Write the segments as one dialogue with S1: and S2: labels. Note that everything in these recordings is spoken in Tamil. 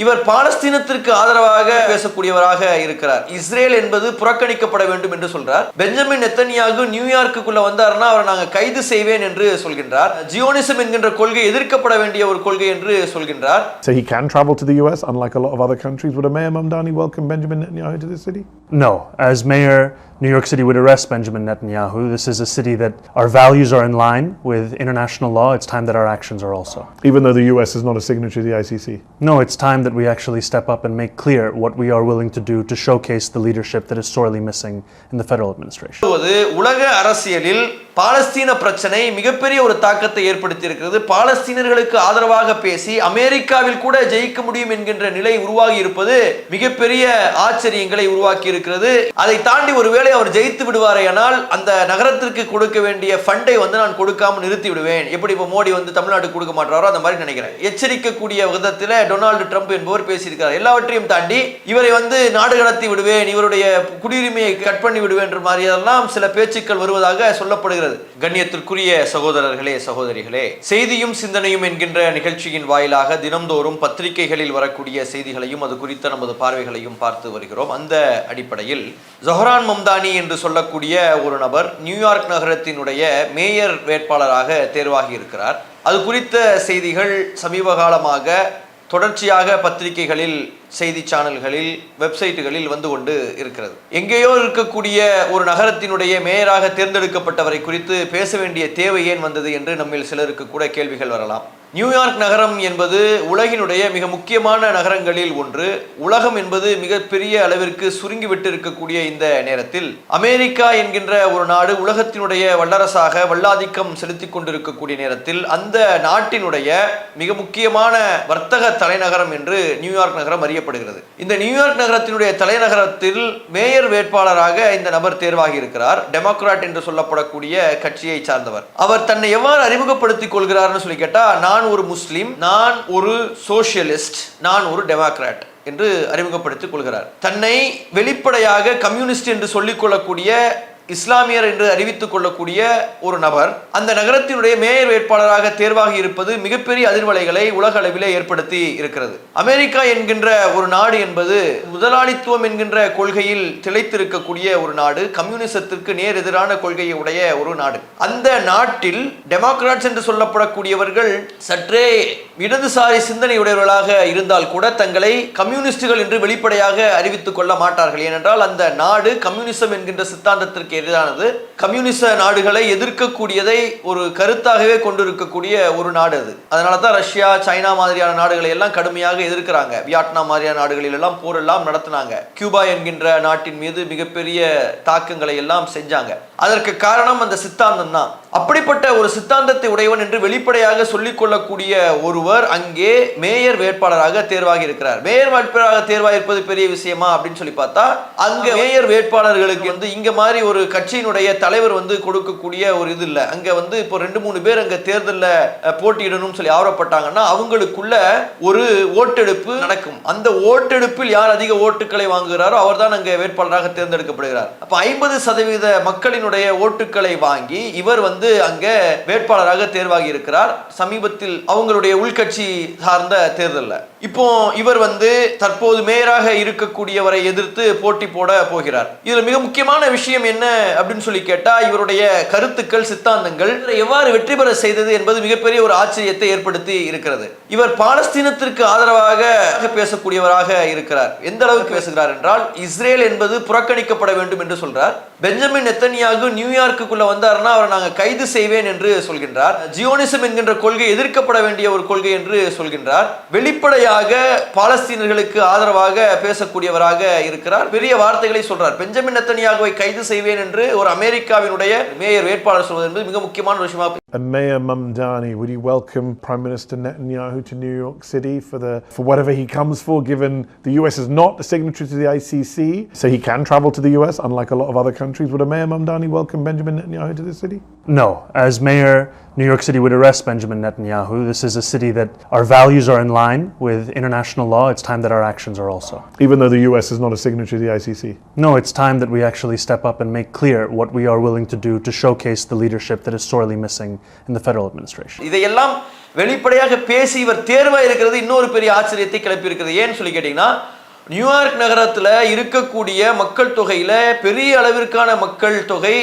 S1: இவர் பாலஸ்தீனத்திற்கு ஆதரவாக பேசக்கூடியவராக இருக்கிறார். இஸ்ரேல் என்பது புறக்கணிக்கப்பட வேண்டும் என்று சொல்றார். பெஞ்சமின் நெத்தன்யாகு நியூயார்க்குள்ள வந்தார்னா அவரை நாங்கள் கைது செய்வேன் என்று சொல்கின்றார். ஜியோனிசம் என்கின்ற கொள்கை எதிர்க்கப்பட வேண்டிய ஒரு கொள்கை என்று சொல்கின்றார்.
S2: So he can travel to the US unlike a lot of other countries. Would Mayor Mamdani welcome Benjamin Netanyahu to the city?
S3: No. As mayor, New York City would arrest Benjamin Netanyahu. This is a city that our values are in line with international law. It's time that our actions are also.
S2: Even though the US is not a signatory to the ICC?
S3: No, it's time that we actually step up and make clear what we are willing to do to showcase the leadership that is sorely missing in the federal administration.
S1: உலக அரசியலில் பாலஸ்தீன பிரச்சனை மிகப்பெரிய ஒரு தாக்கத்தை ஏற்படுத்தி இருக்கிறது. பாலஸ்தீனர்களுக்கு ஆதரவாக பேசி அமெரிக்காவில் கூட ஜெயிக்க முடியும் என்கின்ற நிலை உருவாகி இருப்பது மிகப்பெரிய ஆச்சரியங்களை உருவாக்கி இருக்கிறது. அதை தாண்டி ஒருவேளை அவர் ஜெயித்து விடுவாரேயானால் அந்த நகரத்திற்கு கொடுக்க வேண்டிய ஃபண்டை நான் கொடுக்காமல் நிறுத்தி விடுவேன். எப்படி இப்போ மோடி தமிழ்நாட்டுக்கு கொடுக்க மாட்டாரோ அந்த மாதிரி நினைக்கிறேன். எச்சரிக்கக்கூடிய விதத்தில் டொனால்டு ட்ரம்ப் என்பவர் பேசியிருக்கிறார். எல்லாவற்றையும் தாண்டி இவரை நாடு கடத்தி விடுவேன், இவருடைய குடியுரிமையை கட் பண்ணி விடுவேன் என்ற மாதிரியெல்லாம் சில பேச்சுக்கள் வருவதாக சொல்லப்படுகிறது. கண்ணியத்திற்குரிய சகோதரர்களே, சகோதரிகளே, செய்தியும் சிந்தனையும் என்கின்ற நிகழ்ச்சியின் வாயிலாக தினம்தோறும் பத்திரிகைகளில் வரக்கூடிய செய்திகளையும் அது குறித்த நமது பார்வைகளையும் பார்த்து வருகிறோம். அந்த அடிப்படையில் ஜொஹ்ரான் மம்தானி என்று சொல்லக்கூடிய ஒரு நபர் நியூயார்க் நகரத்தினுடைய மேயர் வேட்பாளராக தேர்வாகி இருக்கிறார். அது குறித்த செய்திகள் சமீப காலமாக தொடர்ச்சியாக பத்திரிகைகளில், செய்தி சேனல்களில், வெப்சைட்டுகளில் வந்து கொண்டு இருக்கிறது. எங்கேயோ இருக்கக்கூடிய ஒரு நகரத்தினுடைய மேயராக தேர்ந்தெடுக்கப்பட்டவரை குறித்து பேச வேண்டிய தேவை ஏன் வந்தது என்று நம்மில் சிலருக்கு கூட கேள்விகள் வரலாம். நியூயார்க் நகரம் என்பது உலகினுடைய மிக முக்கியமான நகரங்களில் ஒன்று. உலகம் என்பது மிகப்பெரிய அளவிற்கு சுருங்கிவிட்டு இருக்கக்கூடிய இந்த நேரத்தில் அமெரிக்கா என்கின்ற ஒரு நாடு உலகத்தினுடைய வல்லரசாக வல்லாதிக்கம் செலுத்தி கொண்டிருக்கக்கூடிய நேரத்தில் அந்த நாட்டினுடைய மிக முக்கியமான வர்த்தக தலைநகரம் என்று நியூயார்க் நகரம் அறியப்படுகிறது. இந்த நியூயார்க் நகரத்தினுடைய தலைநகரத்தில் மேயர் வேட்பாளராக இந்த நபர் தேர்வாகி இருக்கிறார். டெமோக்ராட் என்று சொல்லப்படக்கூடிய கட்சியை சார்ந்தவர். அவர் தன்னை எவ்வாறு அறிமுகப்படுத்திக் கொள்கிறார்னு சொல்லி கேட்டா, நான் ஒரு முஸ்லிம், நான் ஒரு சோசியலிஸ்ட், நான் ஒரு டெமோக்ராட் என்று அறிமுகப்படுத்திக் கொள்கிறார். தன்னை வெளிப்படையாக கம்யூனிஸ்ட் என்று சொல்லிக் கொள்ளக்கூடிய இஸ்லாமியர் என்று அறிவித்துக் கொள்ளக்கூடிய ஒரு நபர் அந்த நகரத்தினுடைய மேயர் வேட்பாளராக தேர்வாகி இருப்பது மிகப்பெரிய அதிர்வலைகளை உலக அளவிலே ஏற்படுத்தி இருக்கிறது. அமெரிக்கா என்கின்ற ஒரு நாடு என்பது முதலாளித்துவம் என்கின்ற கொள்கையில் திளைத்திருக்கக்கூடிய ஒரு நாடு, கம்யூனிசத்திற்கு நேர் எதிரான கொள்கையை உடைய ஒரு நாடு. அந்த நாட்டில் டெமோக்ராட்ஸ் என்று சொல்லப்படக்கூடியவர்கள் சற்றே இடதுசாரி சிந்தனையுடையவர்களாக இருந்தால் கூட தங்களை கம்யூனிஸ்டுகள் என்று வெளிப்படையாக அறிவித்துக் கொள்ள மாட்டார்கள். ஏனென்றால் அந்த நாடு கம்யூனிசம் என்கின்ற சித்தாந்தத்திற்கு எதிரானது. கம்யூனிச நாடுகளை எதிர்க்கக்கூடியதை ஒரு கருத்தாகவே கொண்டிருக்கக்கூடிய ஒரு நாடு அது. அதனால தான் ரஷ்யா, சைனா மாதிரியான நாடுகளை எல்லாம் கடுமையாக எதிர்க்கிறாங்க. வியட்நாம் மாதிரியான நாடுகளில் எல்லாம் போர் எல்லாம் நடத்தினாங்க. கியூபா என்கின்ற நாட்டின் மீது மிகப்பெரிய தாக்கங்களை எல்லாம் செஞ்சாங்க. அதற்கு காரணம் அந்த சித்தாந்தம் தான். அப்படிப்பட்ட ஒரு சித்தாந்தத்தை உடையவன் என்று வெளிப்படையாக சொல்லிக் கொள்ளக்கூடிய ஒருவர் அங்கே மேயர் வேட்பாளராக தேர்வாகி இருக்கிறார். மேயர் வேட்பாளராக தேர்வாக இருப்பது பெரிய விஷயமா அப்படின்னு சொல்லி பார்த்தா, அங்க மேயர் வேட்பாளர்களுக்கு இங்க மாதிரி ஒரு கட்சியினுடைய தலைவர் கொடுக்கக்கூடிய ஒரு இது இல்ல. அங்க இப்போ 2-3 பேர் அங்க தேர்தலில் போட்டியிடணும் சொல்லி ஆவரப்பட்டாங்கன்னா அவங்களுக்குள்ள ஒரு ஓட்டெடுப்பு நடக்கும். அந்த ஓட்டெடுப்பில் யார் அதிக ஓட்டுகளை வாங்குகிறாரோ அவர் தான் அங்க வேட்பாளராக தேர்ந்தெடுக்கப்படுகிறார். அப்ப 50% மக்களினுடைய ஓட்டுகளை வாங்கி இவர் அங்க வேட்பாளராக தேர்வாகி இருக்கிறார். சமீபத்தில் அவங்களுடைய உள்கட்சி சார்ந்த தேர்தலில் இப்போ இவர் தற்போது மேயராக இருக்கக்கூடியவரை எதிர்த்து போட்டி போட போகிறார். இதுல மிக முக்கியமான விஷயம் என்ன அப்படின்னு சொல்லி கேட்டா, இவருடைய கருத்துக்கள், சித்தாந்தங்கள் எவ்வாறு வெற்றி பெற செய்தது என்பது மிகப்பெரிய ஒரு ஆச்சரியத்தை ஏற்படுத்தி இருக்கிறது. இவர் பாலஸ்தீனத்திற்கு ஆதரவாக பேசக்கூடியவராக இருக்கிறார். எந்த அளவுக்கு பேசுகிறார் என்றால், இஸ்ரேல் என்பது புறக்கணிக்கப்பட வேண்டும் என்று சொல்றார். பெஞ்சமின் நெத்தன்யாகு நியூயார்க்குள்ள வந்தார்னா அவரை நாங்கள் கைது செய்வேன் என்று சொல்கின்றார். ஜியோனிசம் என்கின்ற கொள்கை எதிர்க்கப்பட வேண்டிய ஒரு கொள்கை என்று சொல்கின்றார். வெளிப்படையாக பாலஸ்தீனர்களுக்கு ஆதரவாக பேசக்கூடியவராக இருக்கிறார். பெரிய வார்த்தைகளை சொல்றார். பெஞ்சமின் நெத்தன்யாகுவை கைது செய்வேன் என்று ஒரு அமெரிக்காவினுடைய மேயர் வேட்பாளர் சொல்வது என்பது மிக முக்கியமான விஷயமா.
S2: Mayor Mamdani, would you welcome Prime Minister Netanyahu to New York City for whatever he comes for, given the US is not a signatory to the ICC, so he can travel to the US unlike a lot of other countries? Would Mayor Mamdani welcome Benjamin Netanyahu to the city?
S3: No. As mayor, New York City would arrest Benjamin Netanyahu. This is a city that our values are in line with international law. It's time that our actions are also.
S2: Even though the US is not a signatory to the ICC?
S3: No, it's time that we actually step up and make clear what we are willing to do to showcase the leadership that is sorely missing in the federal administration.
S1: இதையெல்லாம் வெளிப்படையாக பேசி இவர் தேர்வா இருக்கிறது இன்னொரு பெரிய ஆச்சரியத்தை கிளப்பி இருக்கிறது. ஏன்னு சொல்லி கேட்டீங்கன்னா, நியூயார்க் நகரத்தில் இருக்கக்கூடிய மக்கள் தொகையில பெரிய அளவிற்கான மக்கள் தொகை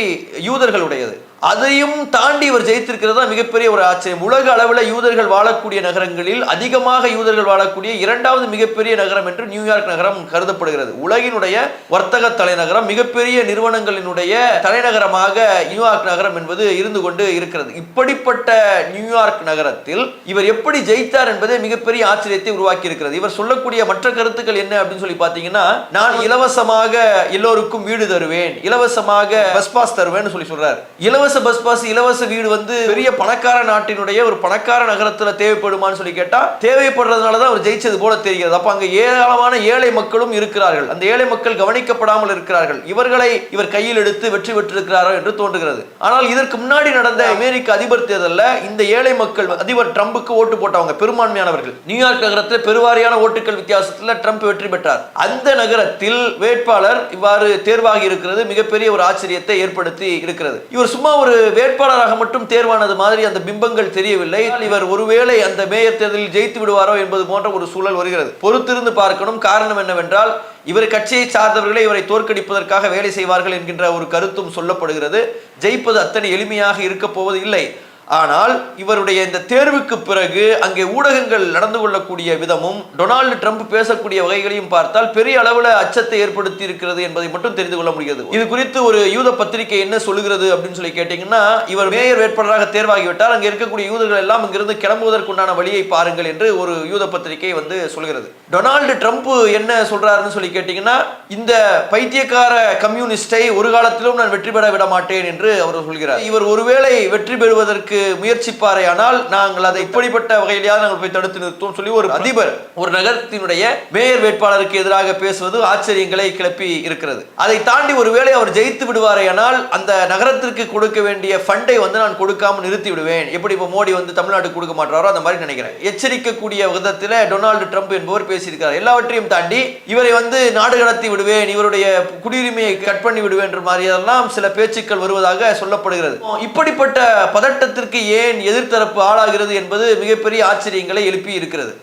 S1: யூதர்களுடையது. அதையும் தாண்டி இவர் ஜெயித்திருக்கிறது தான் மிகப்பெரிய ஒரு ஆச்சரியம். உலக அளவில் யூதர்கள் வாழக்கூடிய நகரங்களில் அதிகமாக யூதர்கள் வாழக்கூடிய இரண்டாவது மிகப்பெரிய நகரம் என்று நியூயார்க் நகரம் கருதப்படுகிறது. உலகினுடைய வர்த்தக தலைநகரம், மிகப்பெரிய நிறுவனங்களினுடைய தலைநகரமாக நியூயார்க் நகரம் என்பது இருந்து கொண்டு இருக்கிறது. இப்படிப்பட்ட நியூயார்க் நகரத்தில் இவர் எப்படி ஜெயித்தார் என்பதே மிகப்பெரிய ஆச்சரியத்தை உருவாக்கி இருக்கிறது. இவர் சொல்லக்கூடிய மற்ற கருத்துக்கள் என்ன அப்படின்னு சொல்லி பார்த்தீங்கன்னா, நான் இலவசமாக எல்லோருக்கும் வீடு தருவேன், இலவசமாக பஸ் பாஸ் தருவேன்னு சொல்லி சொல்றார். இலவச பஸ் பாஸ், இலவச வீடு பெரிய பணக்கார நாட்டினுடைய ஒரு பணக்கார நகரத்துல தேவைப்படுமான்னு சொல்லி கேட்டா தேவைப்படுறதுனால தான் அவர் ஜெயிச்சது போல தெரிகிறது. அப்ப அங்க ஏராளமான ஏழை மக்களும் இருக்கிறார்கள். அந்த ஏழை மக்கள் கவனிக்கப்படாமல் இருக்கிறார்கள். இவர்களை இவர் கையில் எடுத்து வெற்றி பெற்றிருக்கிறாரோ என்று தோன்றுகிறது. ஆனால் இதற்கு முன்னாடி நடந்த அமெரிக்க அதிபர் தேர்தலில் இந்த ஏழை மக்கள் அதிபர் ட்ரம்புக்கு ஓட்டு போட்டவங்க பெரும்பான்மையானவர்கள். நியூயார்க் நகரத்தில் பெருவாரியான ஓட்டுகள் வித்தியாசத்தில் ட்ரம்ப் வெற்றி பெற்றார். அந்த நகரத்தில் வேட்பாளர் இவ்வாறு தேர்வாகி இருக்கிறது மிகப்பெரிய ஒரு ஆச்சரியத்தை ஏற்படுத்தி இருக்கிறது. இவர் சும்மா ஒரு வேட்பாளராக மட்டும் தேர்வானது மாதிரி அந்த பிம்பங்கள் தெரியவில்லை. இவர் ஒருவேளை அந்த மேயர் தேர்தலில் ஜெயித்து விடுவாரோ என்பது போன்ற ஒரு சூழல் வருகிறது. பொறுத்திருந்து பார்க்கணும். காரணம் என்னவென்றால், இவர் கட்சியை சார்ந்தவர்களே இவரை தோற்கடிப்பதற்காக வேலை செய்வார்கள் என்கின்ற ஒரு கருத்தும் சொல்லப்படுகிறது. ஜெயிப்பது அத்தனை எளிமையாக இருக்க போவது இல்லை. ஆனால் இவருடைய இந்த தேர்வுக்கு பிறகு அங்கே ஊடகங்கள் நடந்து கொள்ளக்கூடிய விதமும் டொனால்டு ட்ரம்ப் பேசக்கூடிய வகைகளையும் பார்த்தால் பெரிய அளவில் அச்சத்தை ஏற்படுத்தி இருக்கிறது என்பதை மட்டும் தெரிந்து கொள்ள முடிகிறது. இது குறித்து ஒரு யூத பத்திரிகை என்ன சொல்லுகிறது அப்படின்னு சொல்லி கேட்டீங்கன்னா, இவர் மேயர் வேட்பாளராக தேர்வாகிவிட்டால் அங்கே இருக்கக்கூடிய யூதர்கள் எல்லாம் அங்கிருந்து கிளம்புவதற்குண்டான வழியை பாருங்கள் என்று ஒரு யூத பத்திரிகை சொல்கிறது. டொனால்டு ட்ரம்ப் என்ன சொல்றாருன்னு சொல்லி கேட்டீங்கன்னா, இந்த பைத்தியக்கார கம்யூனிஸ்டை ஒரு காலத்திலும் நான் வெற்றி பெற விட மாட்டேன் என்று அவர் சொல்கிறார். இவர் ஒருவேளை வெற்றி பெறுவதற்கு முயற்சிப்பாரே ஆனால் நாங்கள் அதை இப்படிப்பட்ட வகையிலேயாவது நாங்கள் போய் தடுத்து நிறுத்துவோம் சொல்லி ஒரு அதிபர் ஒரு நகரத்தினுடைய மேயர் வேட்பாளருக்கு எதிராக பேசுவது ஆச்சரியங்களை கிளப்பி இருக்கிறது. அதை தாண்டி ஒருவேளை அவர் ஜெயித்து விடுவாரே ஆனால் அந்த நகரத்திற்கு கொடுக்க வேண்டிய ஃபண்டை நான் கொடுக்காம நிறுத்தி விடுவேன். எப்படி இப்போ மோடி தமிழ்நாட்டுக்கு கொடுக்க மாட்டாரோ அந்த மாதிரி நினைக்கிறேன். எச்சரிக்கக்கூடிய விதத்தில் டொனால்டு ட்ரம்ப் என்பவர் பேசியிருக்கிறார். எல்லாவற்றையும் தாண்டி இவரை நாடு கடத்தி விடுவேன், இவருடைய குடியுரிமையை கட் பண்ணி விடுவேன் என்ற மாதிரியெல்லாம் சில பேச்சுக்கள் வருவதாக சொல்லப்படுகிறது. இப்படிப்பட்ட பதட்டத்திற்கு ஏன் எதிர்த்தரப்பு ஆளாகிறது என்பது மிகப்பெரிய ஆச்சரியங்களை எழுப்பி இருக்கிறது.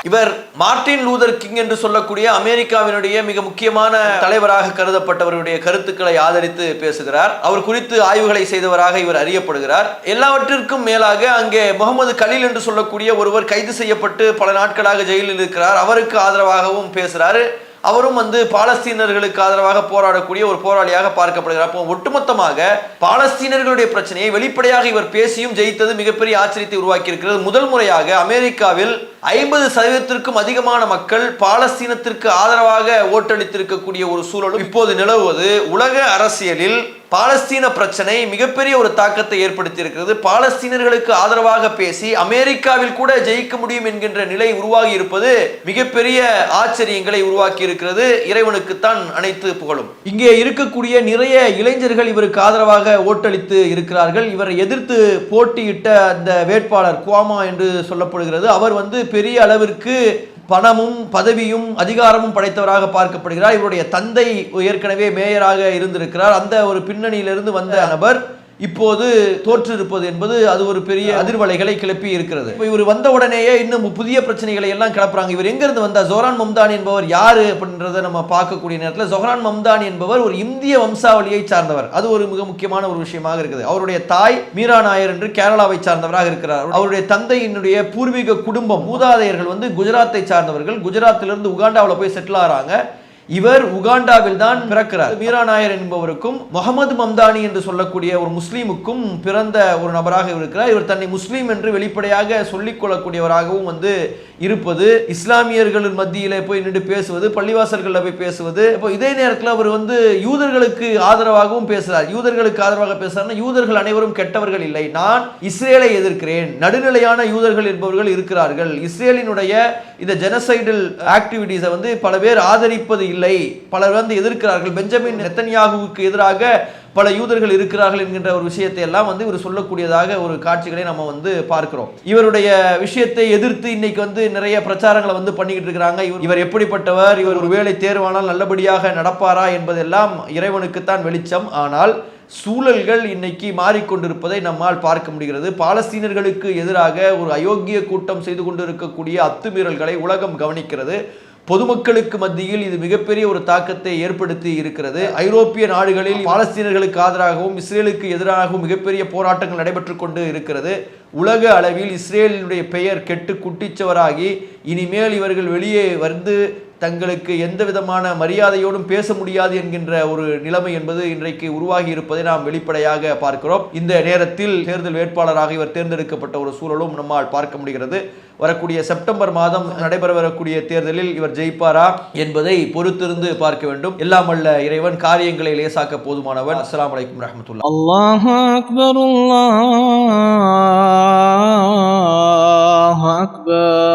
S1: இவர் மார்ட்டின் லூதர் கிங் என்று சொல்லக்கூடிய அமெரிக்காவினுடைய மிக முக்கியமான தலைவராக கருதப்பட்டவருடைய கருத்துக்களை ஆதரித்து பேசுகிறார். அவர் குறித்து ஆய்வுகளை செய்தவராக இவர் அறியப்படுகிறார். எல்லாவற்றிற்கும் மேலாக அங்கே முகமது கலீல் என்று சொல்லக்கூடிய ஒருவர் கைது செய்யப்பட்டு பல நாட்களாக ஜெயிலில் இருக்கிறார். அவருக்கு ஆதரவாகவும் பேசுகிறார். அவரும் பாலஸ்தீனர்களுக்கு ஆதரவாக போராடக்கூடிய ஒரு போராளியாக பார்க்கப்படுகிறார். அப்போ ஒட்டுமொத்தமாக பாலஸ்தீனர்களுடைய பிரச்சனையை வெளிப்படையாக இவர் பேசியும் ஜெயித்தது மிகப்பெரிய ஆச்சரியத்தை உருவாக்கி இருக்கிறது. முதல் முறையாக அமெரிக்காவில் 50% அதிகமான மக்கள் பாலஸ்தீனத்திற்கு ஆதரவாக ஓட்டளித்திருக்கக்கூடிய ஒரு சூழலும் இப்போது நிலவுவது உலக அரசியலில் பாலஸ்தீன பிரச்சனை மிகப்பெரிய ஒரு தாக்கத்தை ஏற்படுத்தி இருக்கிறது. பாலஸ்தீனர்களுக்கு ஆதரவாக பேசி அமெரிக்காவில் கூட ஜெயிக்க முடியும் என்கின்ற நிலை உருவாகி இருப்பது மிகப்பெரிய ஆச்சரியங்களை உருவாக்கி இருக்கிறது. இறைவனுக்குத்தான் அனைத்து புகழும். இங்கே இருக்கக்கூடிய நிறைய இளைஞர்கள் இவருக்கு ஆதரவாக ஓட்டளித்து இருக்கிறார்கள். இவரை எதிர்த்து போட்டியிட்ட அந்த வேட்பாளர் குவாமா என்று சொல்லப்படுகிறது. அவர் பெரிய அளவிற்கு பணமும் பதவியும் அதிகாரமும் படைத்தவராக பார்க்கப்படுகிறார். இவருடைய தந்தை ஏற்கனவே மேயராக இருந்திருக்கிறார். அந்த ஒரு பின்னணியிலிருந்து வந்த நபர் இப்போது தோற்றிருப்பது என்பது அது ஒரு பெரிய அதிர்வலைகளை கிளப்பி இருக்கிறது. இவர் வந்த உடனேயே இன்னும் புதிய பிரச்சனைகளை எல்லாம் கிளப்புறாங்க. இவர் எங்கிருந்து வந்தார்? ஜொஹ்ரான் மம்தானி என்பவர் யாரு அப்படின்றத நம்ம பார்க்கக்கூடிய நேரத்தில் ஜொஹ்ரான் மம்தானி என்பவர் ஒரு இந்திய வம்சாவளியை சார்ந்தவர். அது ஒரு மிக முக்கியமான ஒரு விஷயமாக இருக்குது. அவருடைய தாய் மீரா நாயர் என்று கேரளாவை சார்ந்தவராக இருக்கிறார். அவருடைய தந்தையினுடைய பூர்வீக குடும்பம் மூதாதையர்கள் குஜராத்தை சார்ந்தவர்கள். குஜராத்திலிருந்து உகாண்டாவில் போய் செட்டில் ஆகிறாங்க. இவர் உகாண்டாவில் தான் பிறக்கிறார். மீரா நாயர் என்பவருக்கும் முகமது மம்தானி என்று சொல்லக்கூடிய ஒரு முஸ்லீமுக்கும் பிறந்த ஒரு நபராக இருக்கிறார். இவர் தன்னை முஸ்லீம் என்று வெளிப்படையாக சொல்லிக் கொள்ளக்கூடியவராகவும் இருப்பது, இஸ்லாமியர்களின் மத்தியிலே போய் நின்று பேசுவது, பள்ளிவாசல்களில் போய் பேசுவது. இப்போ இதே நேரத்தில் அவர் யூதர்களுக்கு ஆதரவாகவும் பேசுகிறார். யூதர்களுக்கு ஆதரவாக பேசுறாருன்னா யூதர்கள் அனைவரும் கெட்டவர்கள் இல்லை, நான் இஸ்ரேலை எதிர்க்கிறேன், நடுநிலையான யூதர்கள் என்பவர்கள் இருக்கிறார்கள், இஸ்ரேலினுடைய இந்த ஜெனசைடல் ஆக்டிவிட்டீஸை பல பேர் ஆதரிப்பது இல்லை, பலர் வந்து எதிர்க்கிறார்கள், பெஞ்சமின் நெத்தன்யாகுவுக்கு எதிராக பல யூதர்கள் இருக்கிறார்கள் என்கின்ற ஒரு விஷயத்தை எல்லாம் வந்து இவர் சொல்லக்கூடியதாக ஒரு காட்சிகளை நம்ம வந்து பார்க்கிறோம். இவருடைய விஷயத்தை எதிர்த்து இன்னைக்கு வந்து நிறைய பிரச்சாரங்களை வந்து பண்ணிக்கிட்டு இருக்கிறாங்க. இவர் எப்படிப்பட்டவர், இவர் ஒரு வேளை தேர்வானால் நல்லபடியாக நடப்பாரா என்பதெல்லாம் இறைவனுக்குத்தான் வெளிச்சம். ஆனால் சூழல்கள் இன்னைக்கு மாறிக்கொண்டிருப்பதை நம்மால் பார்க்க முடிகிறது. பாலஸ்தீனர்களுக்கு எதிராக ஒரு அயோக்கிய கூட்டம் செய்து கொண்டிருக்கக்கூடிய அத்துமீறல்களை உலகம் கவனிக்கிறது. பொதுமக்களுக்கு மத்தியில் இது மிகப்பெரிய ஒரு தாக்கத்தை ஏற்படுத்தி இருக்கிறது. ஐரோப்பிய நாடுகளில் பாலஸ்தீனர்களுக்கு ஆதரவாகவும் இஸ்ரேலுக்கு எதிராகவும் மிகப்பெரிய போராட்டங்கள் நடைபெற்று கொண்டு இருக்கிறது. உலக அளவில் இஸ்ரேலினுடைய பெயர் கெட்டு குட்டிச்சவராகி இனிமேல் இவர்கள் வெளியே வந்து தங்களுக்கு எந்த விதமான மரியாதையோடும் பேச முடியாது என்கின்ற ஒரு நிலைமை என்பது இன்றைக்கு உருவாகி இருப்பதை நாம் வெளிப்படையாக பார்க்கிறோம். இந்த நேரத்தில் தேர்தல் வேட்பாளராக இவர் தேர்ந்தெடுக்கப்பட்ட ஒரு சூழலும் நம்மால் பார்க்க முடிகிறது. வரக்கூடிய செப்டம்பர் மாதம் நடைபெறக்கூடிய தேர்தலில் இவர் ஜெயிப்பாரா என்பதை பொறுத்திருந்து பார்க்க வேண்டும். எல்லாம் வல்ல இறைவன் காரியங்களை லேசாக்க போதுமானவன். அஸ்ஸலாமு அலைக்கும் வரஹ்மத்துல்லாஹ்.
S4: அல்லாஹு அக்பர், அல்லாஹு அக்பர்.